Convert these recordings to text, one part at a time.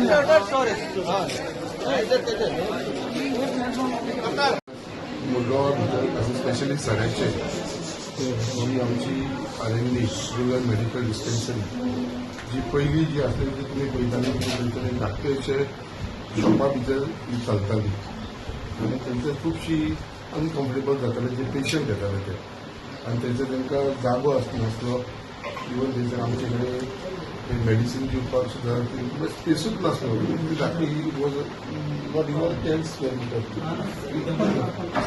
मुलगावा भितर स्पेशली सड्याचे ही आमची RMD rural medical dispensary जी पहिली जी आसली ती तुमी पळयताली थंयसर धाकटेशे शॉपा भितर ही चलताली आनी थंयसर खुबशी अनकम्फर्टेबल जाताले जे पेशंट येताले ते आनी थंयसर तांकां जागो आसनासलो इवन थंयसर आमचे कडेन मेडिसीन दिवपाक सुद्दां स्पेसूच नासलो धाकटी was not even 10 square metre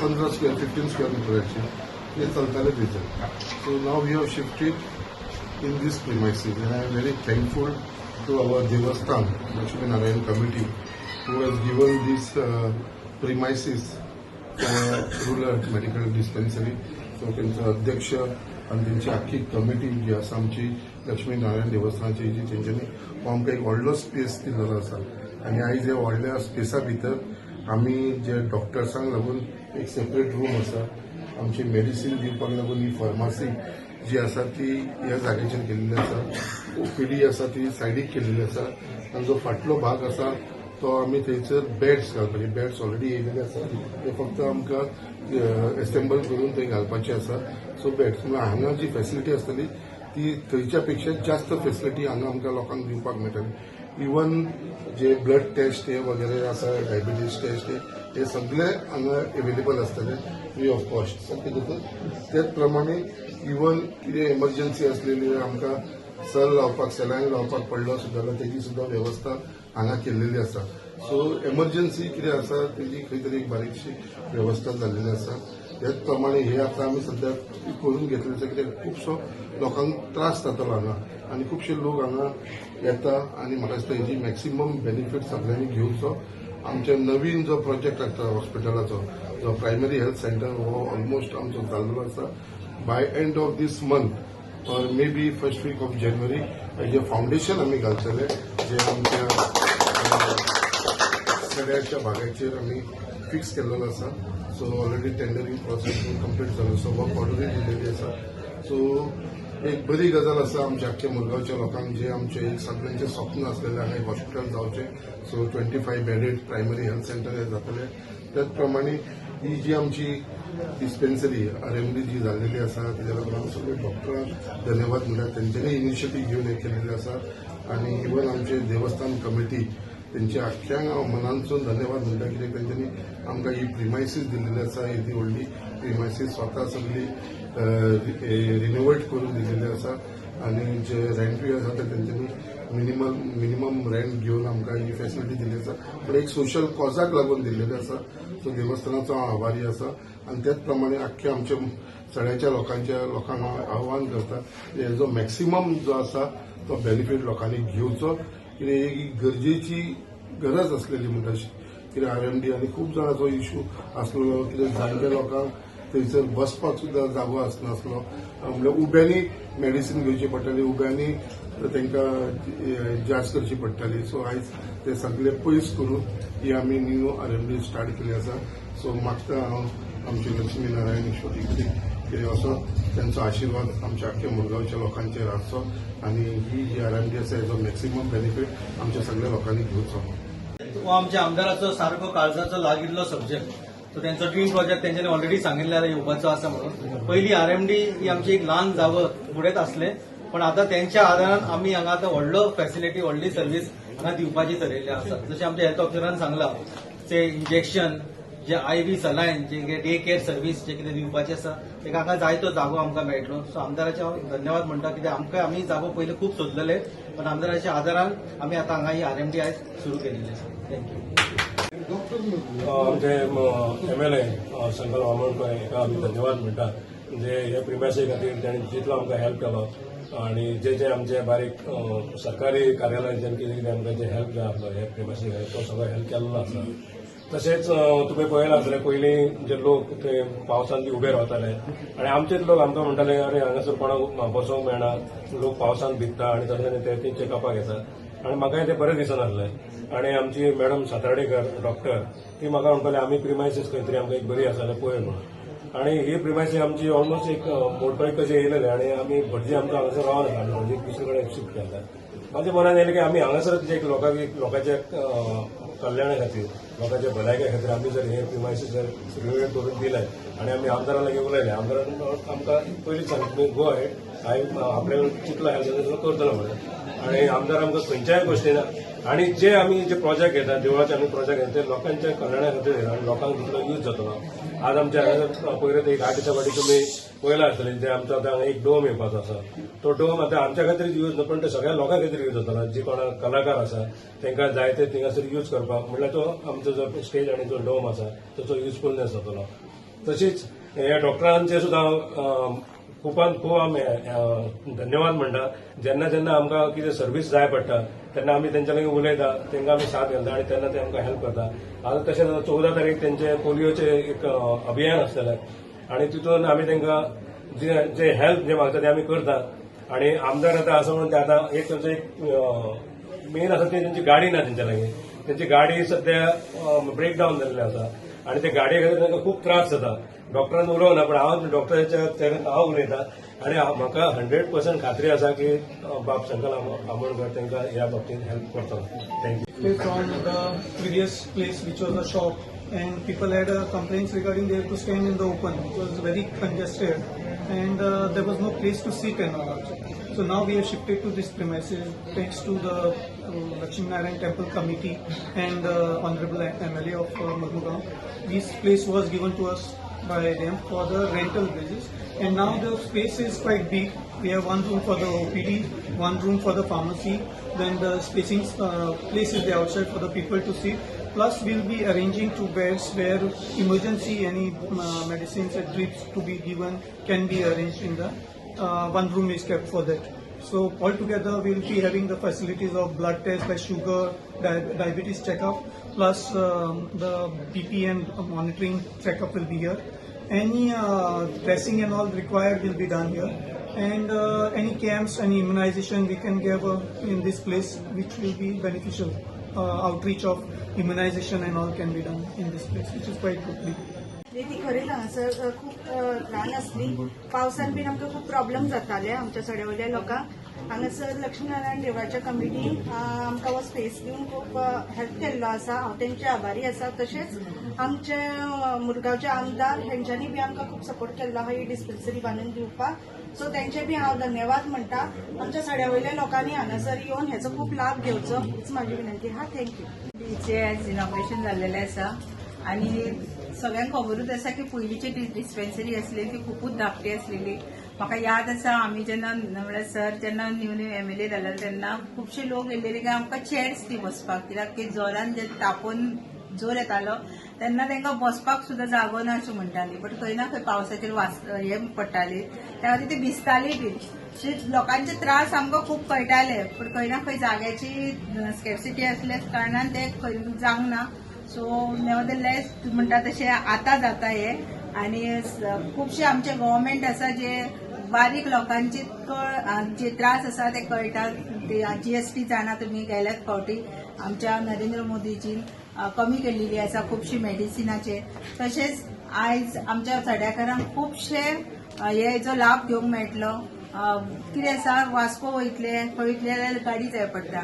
15 square 15 square मिटराचे ते चलताले थंयसर. So now we have shifted in these premises and I am very thankful to our देवस्थान Lakshmi Narayan committee who has given this premises rural medical dispensary. So त्यांचा अध्यक्ष आणि त्यांची आख्खी कमिटी जी आसा आमची लक्ष्मी नारायण देवस्थानाची जी तेंच्यांनी आमकां एक व्हडलो स्पेस दिल्लो आसा आनी आयज ह्या व्हडल्या स्पेसा भितर आमी जे डॉक्टर्सांक लागून एक सेपरेट रूम आसा आमची मेडिसीन दिवपाक लागून ही फार्मासी जी आसा ती ह्या जागेचेर केल्ली आसा. OPD आसा ती सायडीक केल्ली आसा आनी जो फाटलो भाग आसा तो आमी थंयसर बेड्स घालपाचे बेड्स ऑलरेडी येयलेले आसा ते फक्त आमकां एसेंबल करून थंय घालपाचे आसा. सो बेड्स म्हणजे हांगा जी फेसिलिटी आसतली ती थंयच्या पेक्षा जास्त फेसिलिटी हांगा आमकां लोकांक दिवपाक मेळटली. इवन जे ब्लड टेस्ट हे वगैरे आसा डायबिटीज टेस्ट हे सगळे हांगा एवेलेबल आसतले फ्री ऑफ कॉस्ट. सारकें तेच प्रमाणे इवन कितें एमर्जन्सी आसलेली आमकां सल लावपाक सेलायन लावपाक पडलो सुद्दां जाल्यार तेजी सुद्दां वेवस्था हांगा केल्लेली आसा. सो एमर्जन्सी कितें आसा तेजी खंय तरी एक बारीकशी वेवस्था जाल्लेली आसा. त्याच प्रमाणे हे आतां आमी सद्या करून घेतलें आसा कित्याक खुबसो लोकांक त्रास जातालो हांगा आनी खुबशे लोक हांगा येता आनी म्हाका दिसता हेजी मॅक्सिमम बेनिफीट सगळ्यांनी घेवचो. आमचे नवीन जो प्रोजेक्ट आसा हॉस्पिटलाचो जो प्रायमरी हेल्थ सेंटर हो ऑलमोस्ट आमचो जाल्लो आसा. By end of this month or may be first week of जानेवारी हेजे फाउंडेशन आमी घालतले जे आमच्या सड्याच्या भागाचेर आमी फिक्स केल्लो आसा. सो ऑलरेडी टेंडरींग प्रोसेस कंप्लीट जालो. सो वर्क ऑर्डरय दिलेली आसा. सो एक बरी गजाल आसा आमच्या आख्ख्या मुरगांवच्या लोकांक जे आमचे एक सगळ्यांचे स्वप्न आसलेले हांगा एक हॉस्पिटल जावचें. So 25 bedded primary health centre हे जातले. त्याच प्रमाणे ही जी आमची डिस्पेन्सरी RMD जी जाल्लेली आसा तेज्या लागून सगळे डॉक्टरांक धन्यवाद म्हणटात. तेंच्यांनी इनिशिएटीव घेवन हे केलेले आसा आनी इवन आमचे देवस्थान कमिटी तेंच्या आख्यांक हांव मनानसून धन्यवाद म्हणटा कित्याक तेंच्यांनी आमकां ही प्रिमायसीस दिल्लेली आसा. ही व्हडली प्रिमायसीस स्वता सगळी रिनोवेट करून दिल्लेली आसा आनी जे रेंटूय आसा ते तेंच्यांनी मिनिमम रेंट घेवन आमकां ही फेसिलिटी दिल्ली आसा. पण एक सोशल कॉजाक लागून दिल्लेली आसा. सो देवस्थानाचो हांव आभारी आसा आनी त्याच प्रमाणे आख्ख्या आमच्या सड्याच्या लोकांक हांव आव्हान करता की हेजो मॅक्सिमम जो आसा तो बेनिफीट लोकांनी घेवचो कित्याक एक गरजेची गरज आसलेली म्हणटा अशी कित्याक RMD आनी खूब जाणांचो इश्यू आसलो कित्याक जाणट्या लोकांक थंयसर बसपाक सुद्दां जागो आसनासलो म्हणल्यार उब्यांनी मेडिसीन घेवची पडटाली उब्यांनी तांकां जाच करची पडटाली. सो आयज ते सगळे पयस करून ही आमी न्यू RMD स्टार्ट केली आसा. सो मागता हांव आमचे लक्ष्मी नारायण ईश्वरी कितें असो त्यांचो आशिर्वाद आमच्या आख्ख्या मुरगांवच्या लोकांचेर आसचो आनी ही जी RMD आसा हेजो मॅक्सिमम बेनिफीट आमच्या सगळ्या लोकांनी घेवचो. हो आमच्या आमदाराचो सारको काळजाचो लागिल्लो सब्जेक्ट. सो त्यांचो ड्रीम प्रोजेक्ट तेंच्यांनी ऑलरेडी सांगिल्ल्यार येवपाचो आसा म्हणून. पयली RMD ही आमची एक ल्हान जागो फुडेंच आसले पण आता त्यांच्या आदारान आमी हांगा आतां व्हडलो फॅसिलिटी व्हडली सर्व्हीस हांगा दिवपाची ठरयल्ली आसा. जशें आमच्या हेल्थ ऑफिसरान सांगलां ते इंजेक्शन जे IV सलायन जे डे केअर सर्व्हीस जे कितें दिवपाचे आसा तेका हांगा जाय तो जागो आमकां मेळटलो. सो आमदाराचे हांव धन्यवाद म्हणटा कित्याक आमी जागो पयलीं खूब सोदलेले पण आमदाराच्या आदारान आमी आतां हांगा ही RMD आयज सुरू केल्ली आसा. थँक्यू. आमचे MLA शंकर वामणकर हेका आमी धन्यवाद म्हणटा जे हे प्रिमायसी खातीर ताणें जितलो आमकां हेल्प केलो आनी जे आमचे बारीक सरकारी कार्यालयांच्यान कितें कितें आमकां जे हेल्प जाय आसलो हे प्रिमायसी खातीर तो सगळो हेल्प केल्लो आसा. तशेंच तुवें पळयलां आसतलें पयलीं जे लोक थंय पावसान बी उबे रावताले आनी आमचेच लोक आमकां म्हणटाले अरे हांगासर कोणाक बसोवंक मेळना लोक पावसान भिजता आनी तशें ते तेंचे कापाक येतात आनी म्हाकाय तें बरें दिसनासलें. आनी आमची मॅडम सातार्डेकर डॉक्टर ती म्हाका म्हणटाली आमी प्रिमायसीस खंय तरी आमकां एक बरी आसा जाल्यार पळय म्हणून. आनी ही प्रिमायसी आमची ऑलमोस्ट एक मोडटोय कशें येयलेले आनी आमी भटजी आमकां हांगासर रावना आमी भटजी दुसरे कडेन शिफ्ट केला. माझ्या मनात येयलें की आमी हांगासरच एक लोकांच्या कल्याणा खातीर लोकांच्या भलायके खातीर आमी जर हे प्रिमायसीस जर रिनोवेट करून दिले आनी आमी आमदारां लागीं उलयले, आमदारान आमकां पयलींच सांगलें गो हेड हांवें आपल्याक चिंतलो हेल्थ करतलो म्हणून, आनी आमदार आमकां खंयच्याय गोश्टीन आनी जे आमी जे प्रोजेक्ट घेतात देवळाचे आमी प्रोजेक्ट घेतात ते लोकांच्या कल्याणा खातीर घेतात आनी लोकांक तितलो यूज जातलो. आज आमच्या हांगा पयर एक 8 दिसा फाटीं तुमी पळयला आसतलें जे आमचो आतां हांगा एक डोम येवपाचो आसा. तो डोम आतां आमच्या खातीर यूज न्हू पण तो सगळ्या लोकां खातीर यूज जातलो. जी कोणाक कलाकार आसा तांकां जाय ते थिंगासर यूज करपाक म्हणल्यार तो आमचो जो स्टेज आनी जो डोम आसा ताचो युजफुलनेस जातलो. तशीच ह्या डॉक्टरांचे सुद्दां खूब आमी धन्यवाद म्हणटा. जेन्ना जेन्ना आमकां कितें सर्वीस जाय पडटा तेन्ना आमी तेंच्या लागीं उलयता, तांकां आमी साथ घालता आनी तेन्ना ते आमकां हेल्प करता. आतां तशेंच 14 तारीख तेंचे पोलियोचे एक अभियान आसतलें आनी तितून आमी तांकां जे हेल्प जे मागता ते आमी करता. आनी आमदार आतां आसा म्हणून ते आतां एक तांचो एक मेन आसा ती तेंची गाडी ना तेंच्या लागीं. तेंची गाडी सद्या ब्रेक डावन जाल्ली आसा आनी ते गाडये खातीर तांकां खूब त्रास जाता. डॉक्टरान उलोवना पण हांव डॉक्टराच्या तेऱ्यान हांव उलयतां आनी म्हाका 100% खात्री आसा की बाब शंकर आमोणकर तांकां ह्या बाबतींत हेल्प करतलो. Thank you. From the previous place, which was a shop, and people had complaints regarding they had to stand in the open. It was very congested, and there was no place to sit and all. So now we have shifted to this premises thanks to the Lakshmi Narayan Temple Committee and Honorable MLA of Madhugaon. This place was given to us by them for the rental basis, and now the space is quite big. We have one room for the OPD, one room for the pharmacy, then the spacing place is there outside for the people to sit. Plus we'll be arranging 2 beds where emergency any medicines and drips to be given can be arranged in the one room is kept for that. So altogether we'll be having the facilities of blood test by sugar, diabetes checkup, plus the BP and monitoring checkup will be here. Any dressing and all required will be done here. And any camps, any immunization we can give in this place, which will be beneficial. Outreach of immunization and all can be done in this place, which is quite good. ती खरेंच हांगासर खूब ल्हान आसली. पावसान bin आमकां खूब problem जाताले आमच्या सड्यावयल्या लोकांक. हांगासर लक्ष्मीनारायण देवळाच्या कमिटीन आमकां हो स्पेस दिवन खूब हेल्प केल्लो आसा. हांव तेंचे आभारी आसा. तशेंच आमचे मुरगांवचे आमदार हेंच्यांनी बी आमकां खूब सपोर्ट केल्लो आहा ही डिस्पेन्सरी बांदून दिवपाक. सो तेंचे बी हांव धन्यवाद म्हणटा. आमच्या सड्यावयल्या लोकांनी हांगासर येवन हेचो खूब लाभ घेवचो हीच म्हाजी विनंती आहा. थँक्यू. चे आज इनॉग्रेशन जाल्लेलें आसा आनी सगळ्यांक खबरूच आसा की पयलींची डिस्पेन्सरी आसली ती खूबच धाकटी आसलेली. म्हाका याद आसा आमी जेन्ना म्हणल्यार सर जेन्ना न्यू MLA जालेले तेन्ना खुबशे लोक येयलेले की आमकां चेअर्स दी बसपाक, कित्याक की जोरान जे तापोवन जोर येतालो तेन्ना तांकां बसपाक सुद्दां जागो ना अशें म्हणटाली. बट खंय ना खंय पावसाचेर हे पडटाली त्या खातीर ती भिजताली बी. लोकांचे त्रास आमकां खूब कळटाले पण खंय ना खंय जाग्याची स्कॅर्सिटी आसल्या कारणान ते खंय जावंक ना. सो नेवरदलेस म्हणटा तशें आतां जाता हे. आनी खुबशे आमचे गव्हर्मेंट आसा जे बारीक लोकांचे जे त्रास आसा ते कळटा. ते GST जाणा तुमी गेल्याच फावटी आमच्या नरेंद्र मोदीजीन कमी केल्लेली आसा खुबशी मेडिसिनाचे. तशेंच आयज आमच्या सड्याकारांक खुबशे हेचो लाभ घेवंक मेळटलो. कितें आसा वास्को वयतले खंय जाल्यार गाडी जाय पडटा,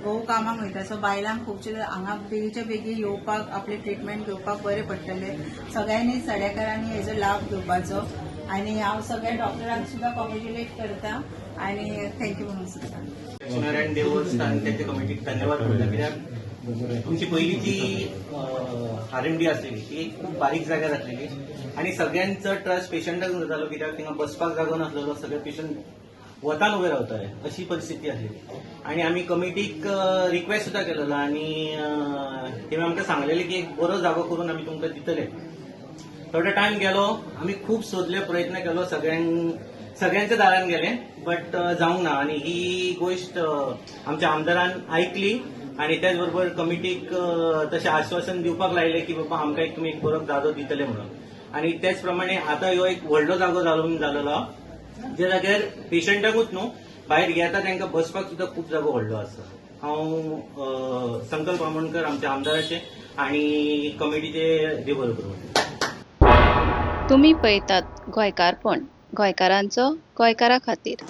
घोव कामाक वयता. सो बायलांक खुबशे हांगा बेगीच्या बेगी येवपाक आपले ट्रिटमेंट घेवपाक बरें पडटलें. सगळ्यांनी सड्याकारांनी हेचो लाभ घेवपाचो. आनी हांव सगळ्या डॉक्टरांक सुद्दां कॉंग्रॅच्युलेट करता आनी थँक्यू म्हणून सुद्दां. लक्ष्मीनारायण देवस्थान त्यांच्या कमिटीक धन्यवाद म्हणटा. कित्याक तुमची पहिली जी RMD आसलेली ती खूप बारीक जाग्यार आसलेली आणि सगळ्यांचो ट्रस्ट पेशंटाक जातालो. कित्याक थिंगा बसपाक जागो नासलेलो, सगळे पेशंट वतान उबे रावताले अशी परिस्थिती आसलेली. आणि आम्ही कमिटीक रिक्वेस्ट सुद्धा केलेलो आणि तेमी आमकां सांगलेले की एक बरो जागो करून आमी तुमकां दितले. थोडो टायम गेलो, आमी खूब सोदले, प्रयत्न केलो, सगळ्यांच्या दारान गेले बट जावंक ना. आणि ही गोष्ट आमच्या आमदारान ऐकली आणि त्याच बरोबर कमिटीक तशें आश्वासन दिवपाक लायले की बाबा आमकां एक तुमी एक बरो जागो दितले म्हणून. आणि त्याच प्रमाणे आता ह्यो एक व्हडलो जागो जालेलो जे जाग्यार पेशंटाकूच न्हू भायर येता तांकां बसपाक सुद्दां खूब जागो व्हडलो आसा. हांव संकल्प आमोणकर आमच्या आमदाराचे आणि कमिटीचे देव बरोबर म्हणटा. तुम्ही पळयतात गोंयकारपण, गोंयकारांचो गोंयकारा खातीर.